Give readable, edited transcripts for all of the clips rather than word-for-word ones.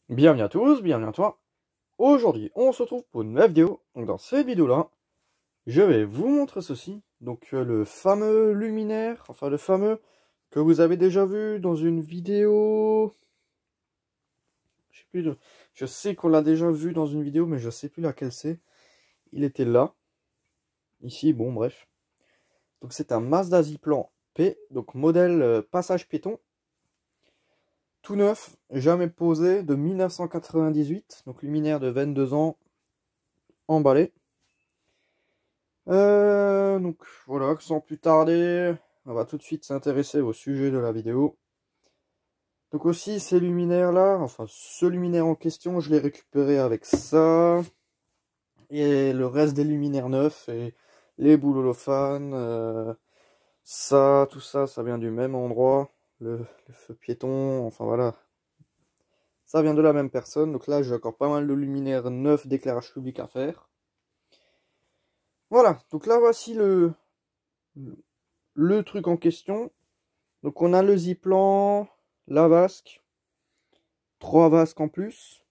Bienvenue à tous, bienvenue à toi. Aujourd'hui, on se retrouve pour une nouvelle vidéo. Donc dans cette vidéo-là, je vais vous montrer ceci. Donc le fameux luminaire, enfin le fameux que vous avez déjà vu dans une vidéo. Je sais plus, je sais qu'on l'a déjà vu dans une vidéo, mais je sais plus laquelle c'est. Il était là. Ici, bon bref. Donc c'est un Mazda Ziplan P, donc modèle passage piéton. Tout neuf, jamais posé, de 1998, donc luminaire de 22 ans, emballé. Donc voilà, sans plus tarder, on va tout de suite s'intéresser au sujet de la vidéo. Donc aussi ces luminaires là, enfin ce luminaire en question, je l'ai récupéré avec ça. Et le reste des luminaires neufs et les boules holophanes, ça, tout ça, ça vient du même endroit. Le feu piéton, enfin voilà. Ça vient de la même personne. Donc là, j'ai encore pas mal de luminaires neufs d'éclairage public à faire. Voilà, donc là voici le truc en question. Donc on a le Ziplan, la vasque, 3 vasques en plus,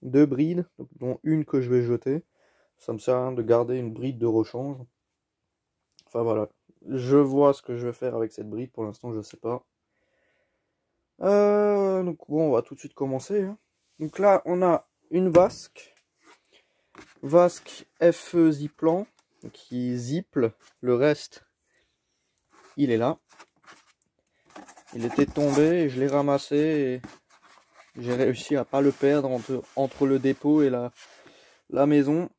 2 brides, dont une que je vais jeter. Ça me sert à rien de garder une bride de rechange. Enfin voilà, je vois ce que je vais faire avec cette bride, pour l'instant je sais pas. Donc bon, on va tout de suite commencer. Hein. Donc là on a une vasque FE Ziplan, qui ziple, le reste il est là. Il était tombé et je l'ai ramassé et j'ai réussi à pas le perdre entre le dépôt et la maison.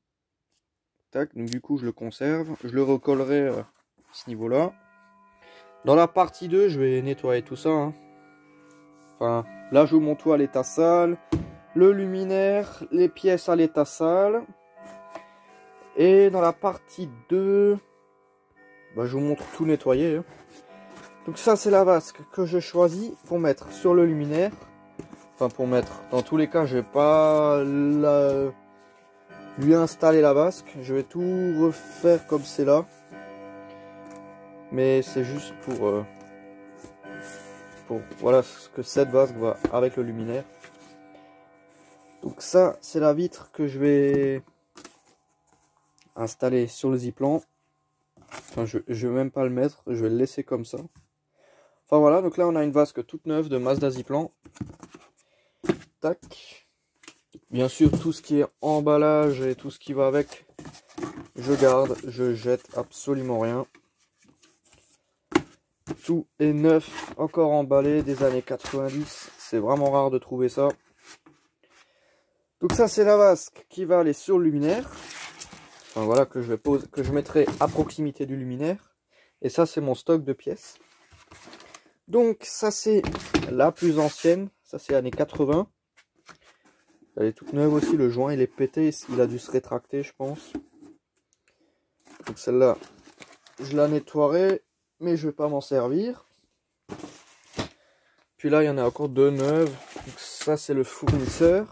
Tac, donc du coup je le conserve. Je le recollerai à ce niveau-là. Dans la partie 2, je vais nettoyer tout ça. Hein. Enfin, là je vous montre tout à l'état sale. Le luminaire, les pièces à l'état sale. Et dans la partie 2, bah, je vous montre tout nettoyer. Hein. Donc ça c'est la vasque que je choisis pour mettre sur le luminaire. Enfin pour mettre, dans tous les cas je vais pas lui installer la vasque. Je vais tout refaire comme c'est là. Mais c'est juste pour voilà ce que cette vasque va avec le luminaire. Donc ça c'est la vitre que je vais installer sur le Ziplan. Enfin je vais même pas le mettre, je vais le laisser comme ça. Enfin voilà, donc là on a une vasque toute neuve de Mazda Ziplan. Tac. Bien sûr tout ce qui est emballage et tout ce qui va avec, je garde, je jette absolument rien. Tout est neuf, encore emballé des années 90. C'est vraiment rare de trouver ça. Donc ça c'est la vasque qui va aller sur le luminaire. Enfin voilà, que je mettrai à proximité du luminaire. Et ça c'est mon stock de pièces. Donc ça c'est la plus ancienne. Ça c'est années 80. Elle est toute neuve aussi. Le joint il est pété. Il a dû se rétracter je pense. Donc celle-là je la nettoierai. Mais je vais pas m'en servir. Puis là il y en a encore deux neuves. Donc ça c'est le fournisseur.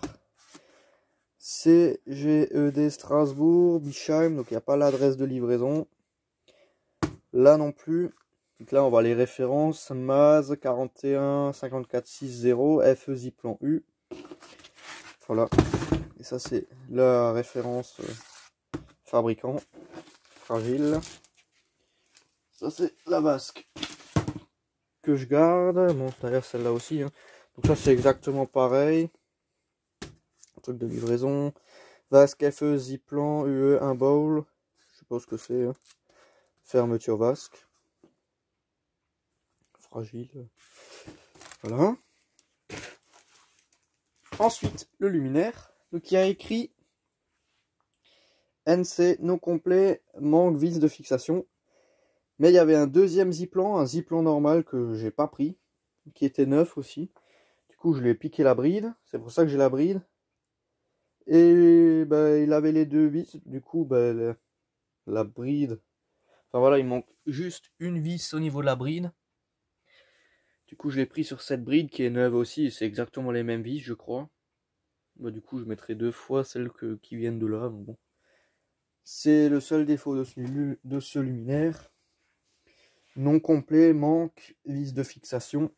CGED Strasbourg, Bischheim, donc il n'y a pas l'adresse de livraison. Là non plus. Donc là on va les références. Maz 41 54 60 FE Ziplan U. Voilà. Et ça c'est la référence fabricant. Fragile. Ça c'est la vasque que je garde. Bon d'ailleurs celle-là aussi. Hein. Donc ça c'est exactement pareil. Truc de livraison. Vasque FE Ziplan UE 1 bowl. Je sais pas ce que c'est. Hein. Fermeture vasque. Fragile. Voilà. Ensuite, le luminaire. Donc il y a écrit NC non complet, manque vis de fixation. Mais il y avait un deuxième Ziplan, un Ziplan normal que j'ai pas pris, qui était neuf aussi. Du coup, je lui ai piqué la bride. C'est pour ça que j'ai la bride. Et bah, il avait les deux vis. Du coup, bah, la bride. Enfin voilà, il manque juste une vis au niveau de la bride. Du coup, je l'ai pris sur cette bride qui est neuve aussi. C'est exactement les mêmes vis, je crois. Bah, du coup, je mettrai deux fois celles qui viennent de là. Bon. C'est le seul défaut de ce luminaire. Non complet, manque, vis de fixation.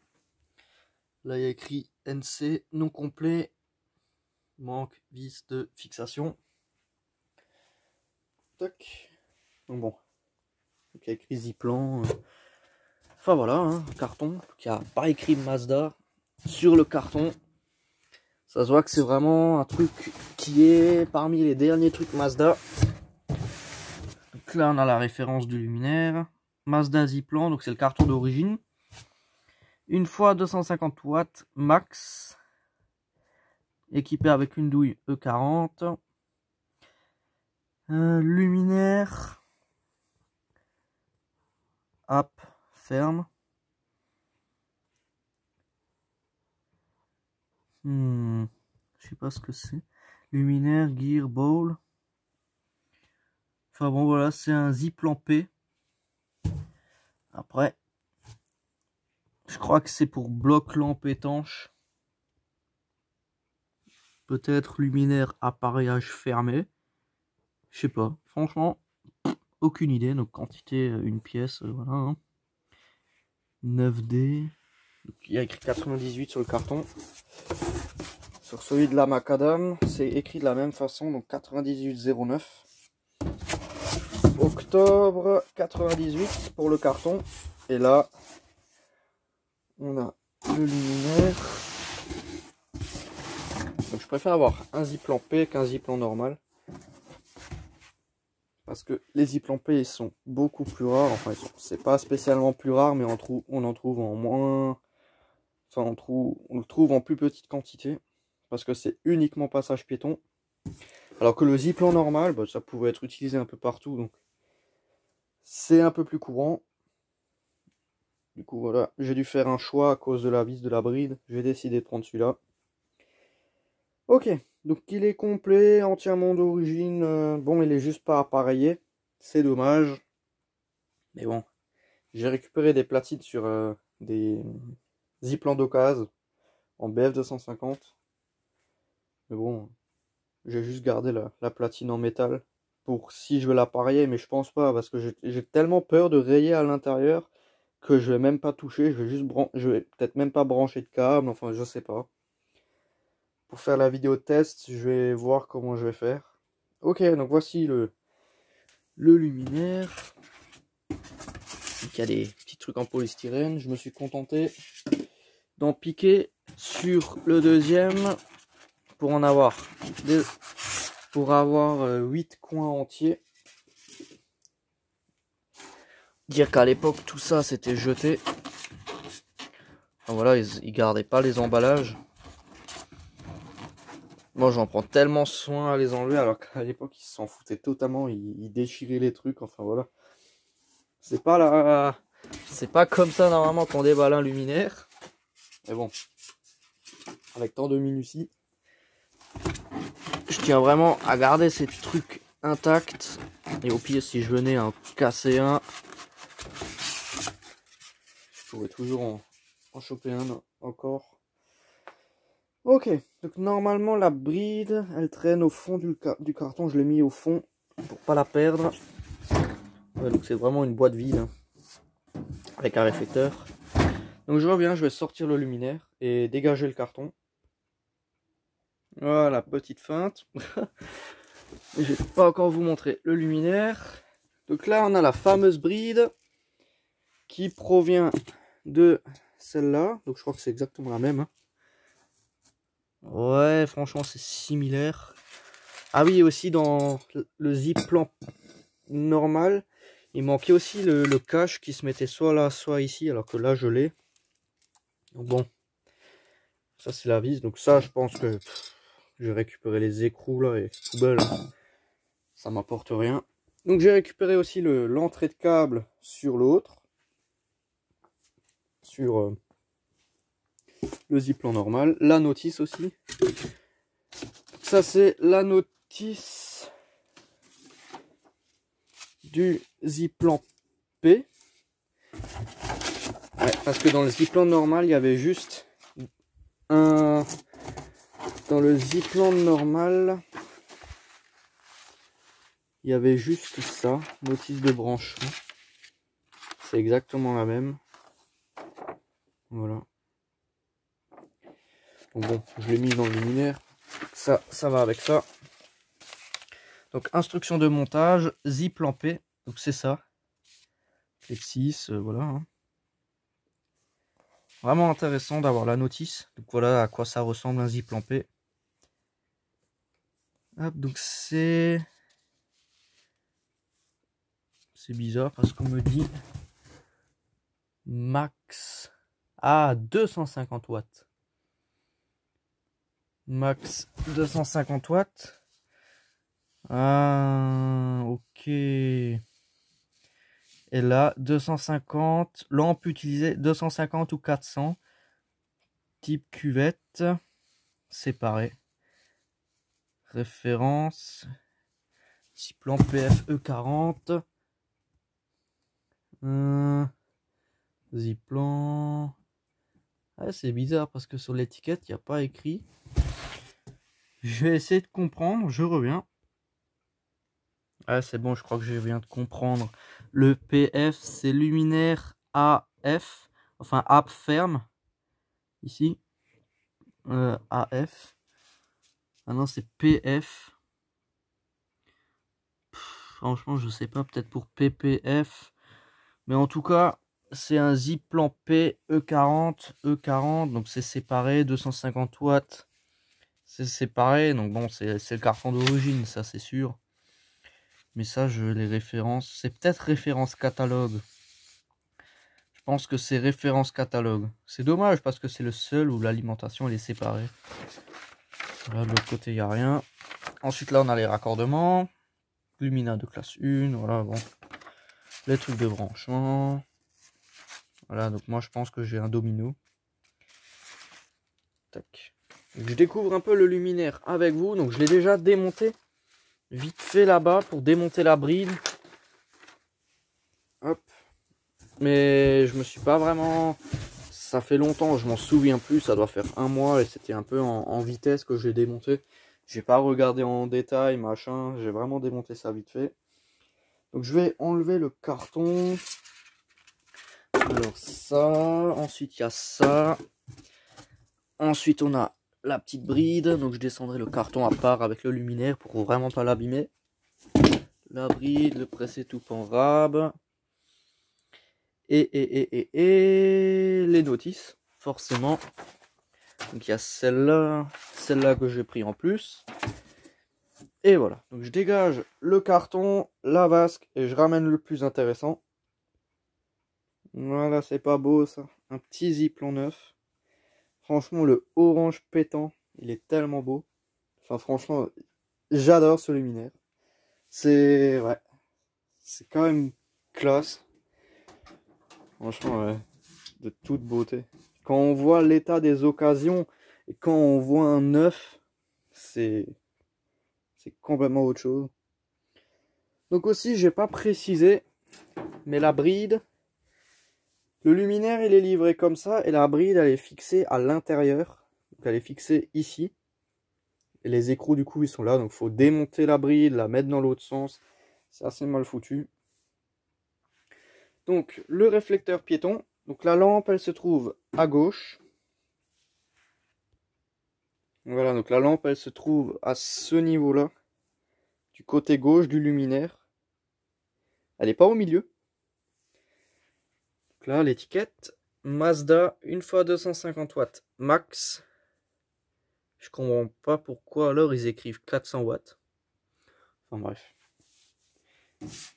Là, il y a écrit NC non complet. Il manque vis de fixation. Tac. Donc bon. Donc il y a écrit Ziplan. Enfin voilà, hein, un carton qui a pas écrit Mazda sur le carton. Ça se voit que c'est vraiment un truc qui est parmi les derniers trucs Mazda. Donc là on a la référence du luminaire. Mazda Ziplan, donc c'est le carton d'origine. Une fois 250 watts max. Équipé avec une douille E40. Luminaire. App ferme. Je sais pas ce que c'est. Luminaire, gear, bowl. Enfin bon voilà, c'est un Ziplan P. Après, je crois que c'est pour bloc lampe étanche. Peut-être luminaire appareillage fermé. Je sais pas. Franchement, aucune idée. Donc quantité, une pièce, voilà. Hein. 9D. Donc, il y a écrit 98 sur le carton. Sur celui de la Macadam, c'est écrit de la même façon, donc 9809. Octobre 98 pour le carton. Et là, on a le luminaire. Donc je préfère avoir un Ziplan P qu'un Ziplan normal. Parce que les Ziplan P sont beaucoup plus rares. Enfin, c'est pas spécialement plus rare, mais on en trouve en moins. Enfin, on le trouve en plus petite quantité. Parce que c'est uniquement passage piéton. Alors que le Ziplan normal, bah, ça pouvait être utilisé un peu partout. Donc c'est un peu plus courant. Du coup, voilà, j'ai dû faire un choix à cause de la vis de la bride. J'ai décidé de prendre celui-là. Ok, donc il est complet, entièrement d'origine. Bon, il est juste pas appareillé. C'est dommage. Mais bon, j'ai récupéré des platines sur des Ziplan d'occasion en BF 250. Mais bon, j'ai juste gardé la platine en métal pour si je veux l'appareiller, mais je pense pas parce que j'ai tellement peur de rayer à l'intérieur que je vais même pas toucher. Je vais peut-être même pas brancher de câble. Enfin, je sais pas. Pour faire la vidéo test, je vais voir comment je vais faire. Ok, donc voici le luminaire. Donc, il y a des petits trucs en polystyrène. Je me suis contenté d'en piquer sur le deuxième pour en avoir pour avoir 8 coins entiers. Dire qu'à l'époque tout ça c'était jeté. Enfin, voilà, ils gardaient pas les emballages. Moi j'en prends tellement soin à les enlever alors qu'à l'époque ils s'en foutaient totalement, ils déchiraient les trucs, enfin voilà. C'est pas comme ça normalement qu'on déballe un luminaire. Mais bon, avec tant de minutie, je tiens vraiment à garder ces trucs intacts. Et au pire si je venais à en casser un, je pourrais toujours en choper un encore. Ok, donc normalement la bride, elle traîne au fond du carton, je l'ai mis au fond pour pas la perdre. Ouais, donc c'est vraiment une boîte vide hein, avec un réflecteur. Donc je reviens, je vais sortir le luminaire et dégager le carton. Voilà, petite feinte. Je vais pas encore vous montrer le luminaire. Donc là on a la fameuse bride qui provient de celle-là. Donc je crois que c'est exactement la même. Hein. Ouais, franchement, c'est similaire. Ah oui, aussi dans le Ziplan normal, il manquait aussi le cache qui se mettait soit là, soit ici, alors que là, je l'ai. Donc bon, ça c'est la vis. Donc ça, je pense que je vais récupérer les écrous là et poubelle. Ça m'apporte rien. Donc j'ai récupéré aussi l'entrée de câble sur l'autre. Sur le Ziplan normal. La notice aussi. Ça c'est la notice du Ziplan P. Ouais, parce que dans le Ziplan normal, il y avait juste un... Dans le Ziplan normal, il y avait juste ça, notice de branchement. C'est exactement la même. Voilà. Donc bon, je l'ai mis dans le luminaire Ça va avec ça. Donc instruction de montage, zip lampé, donc c'est ça. Les 6, voilà. Hein. Vraiment intéressant d'avoir la notice. Donc voilà à quoi ça ressemble un zip lampé. Hop, donc c'est bizarre parce qu'on me dit max à 250 watts. Max 250 watts. Ah, ok. Et là, 250, lampe utilisée 250 ou 400. Type cuvette, séparé. Référence. Ici, plan PFE40. Ziplan. Ah, c'est bizarre parce que sur l'étiquette, il n'y a pas écrit. Je vais essayer de comprendre, je reviens. Ah, c'est bon, je crois que je viens de comprendre. Le PF, c'est luminaire AF, enfin app ferme. Ici, AF. Ah non, c'est PF. Franchement, je sais pas, peut-être pour PPF. Mais en tout cas, c'est un Ziplan P E40, donc c'est séparé, 250 watts. C'est séparé, donc bon, c'est le carton d'origine, ça c'est sûr. Mais ça, les références, c'est peut-être référence catalogue. Je pense que c'est référence catalogue. C'est dommage parce que c'est le seul où l'alimentation elle est séparée. Là, de l'autre côté, il n'y a rien. Ensuite, là, on a les raccordements. Lumina de classe 1, voilà, bon. Les trucs de branchement. Voilà, donc moi, je pense que j'ai un domino. Tac. Je découvre un peu le luminaire avec vous. Donc, je l'ai déjà démonté vite fait là-bas pour démonter la bride. Hop. Mais je me suis pas vraiment... Ça fait longtemps, je m'en souviens plus. Ça doit faire un mois et c'était un peu en vitesse que j'ai démonté. J'ai pas regardé en détail, machin. J'ai vraiment démonté ça vite fait. Donc je vais enlever le carton. Alors ça. Ensuite il y a ça. Ensuite on a la petite bride. Donc je descendrai le carton à part avec le luminaire pour vraiment pas l'abîmer. La bride, le pressé tout en rab. Et les notices, forcément. Donc il y a celle-là que j'ai pris en plus. Et voilà, donc je dégage le carton, la vasque et je ramène le plus intéressant. Voilà, c'est pas beau ça. Un petit Ziplan neuf. Franchement, le orange pétant, il est tellement beau. Enfin, franchement, j'adore ce luminaire. C'est... ouais. C'est quand même classe. Franchement, ouais. De toute beauté. Quand on voit l'état des occasions et quand on voit un neuf, c'est complètement autre chose. Donc aussi, j'ai pas précisé, mais la bride, le luminaire il est livré comme ça et la bride elle est fixée à l'intérieur. Donc elle est fixée ici. Et les écrous du coup ils sont là, donc il faut démonter la bride, la mettre dans l'autre sens. C'est assez mal foutu. Donc le réflecteur piéton, donc la lampe elle se trouve à gauche. Voilà, donc la lampe elle se trouve à ce niveau là, du côté gauche du luminaire. Elle n'est pas au milieu. Donc là l'étiquette Mazda 1x250 watts max. Je comprends pas pourquoi alors ils écrivent 400 watts. Enfin bref.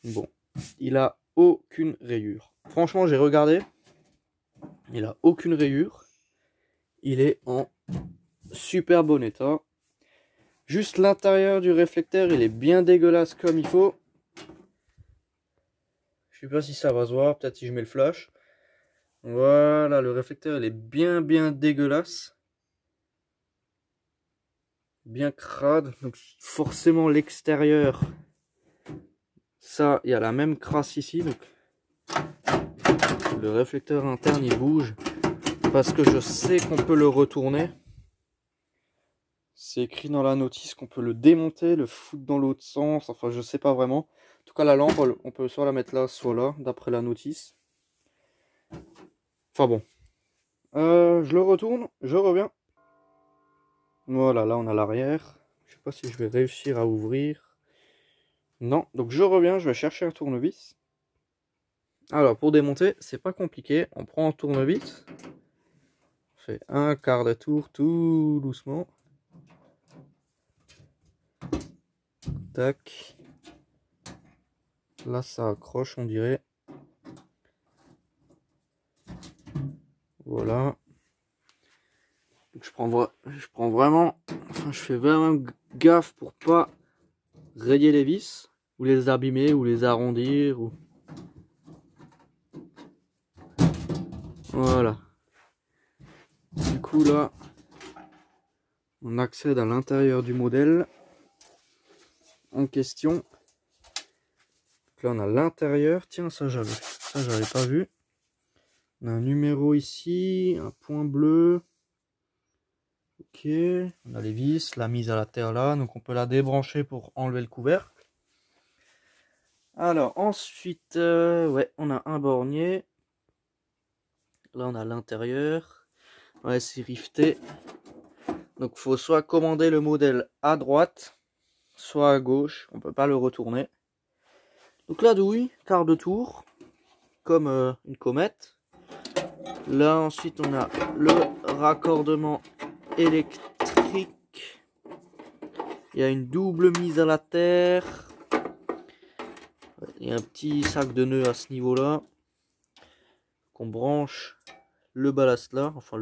Bon, il a aucune rayure. Franchement, j'ai regardé. Il a aucune rayure. Il est en super bon état. Juste l'intérieur du réflecteur, il est bien dégueulasse comme il faut. Je sais pas si ça va se voir, peut-être si je mets le flash. Voilà, le réflecteur, il est bien dégueulasse. Bien crade. Donc forcément l'extérieur, ça, il y a la même crasse ici. Donc le réflecteur interne, il bouge. Parce que je sais qu'on peut le retourner. C'est écrit dans la notice qu'on peut le démonter, le foutre dans l'autre sens. Enfin, je sais pas vraiment. En tout cas, la lampe, on peut soit la mettre là, soit là, d'après la notice. Enfin bon. Je le retourne, je reviens. Voilà, là on a l'arrière. Je sais pas si je vais réussir à ouvrir. Non, donc je reviens, je vais chercher un tournevis. Alors pour démonter, c'est pas compliqué. On prend un tournevis. On fait un quart de tour tout doucement. Tac. Là ça accroche on dirait. Voilà. Donc, je prends vraiment, enfin je fais vraiment gaffe pour pas rayer les vis, ou les abîmer, ou les arrondir, ou... Voilà. Du coup là, on accède à l'intérieur du modèle en question. Donc là on a l'intérieur, tiens ça j'avais pas vu. On a un numéro ici, un point bleu. Ok, on a les vis, la mise à la terre là, donc on peut la débrancher pour enlever le couvercle. Alors ensuite, ouais, on a un bornier. Là on a l'intérieur. Ouais, c'est rifté. Donc faut soit commander le modèle à droite, soit à gauche. On peut pas le retourner. Donc la douille, quart de tour, comme une comète. Là ensuite on a le raccordement électrique. Il y a une double mise à la terre. Il y a un petit sac de nœuds à ce niveau-là. Qu'on branche le ballast là, enfin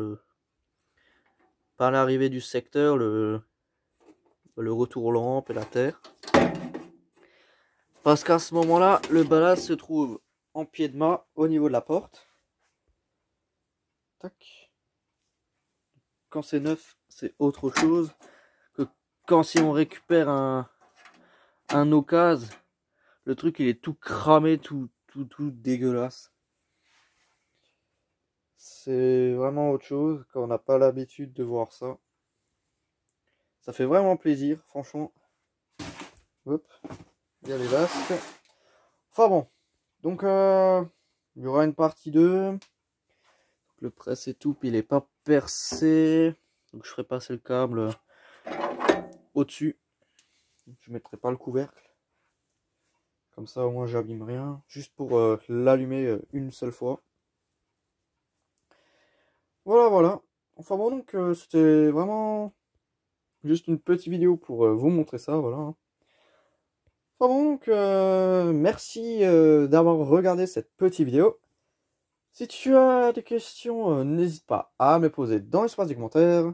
par l'arrivée du secteur, le retour aux lampes et la terre. Parce qu'à ce moment-là, le ballast se trouve en pied de mât au niveau de la porte. Tac. Quand c'est neuf, c'est autre chose que quand si on récupère un occasion, le truc il est tout cramé, tout dégueulasse. C'est vraiment autre chose quand on n'a pas l'habitude de voir ça. Ça fait vraiment plaisir, franchement. Hop, il y a les vasques. Enfin bon, donc il y aura une partie 2. Le presse et tout, il n'est pas percé. Donc je ferai passer le câble au-dessus. Je mettrai pas le couvercle. Comme ça au moins j'abîme rien. Juste pour l'allumer une seule fois. Voilà. Enfin bon, donc c'était vraiment juste une petite vidéo pour vous montrer ça, voilà. Enfin bon, donc merci d'avoir regardé cette petite vidéo. Si tu as des questions, n'hésite pas à me poser dans l'espace des commentaires.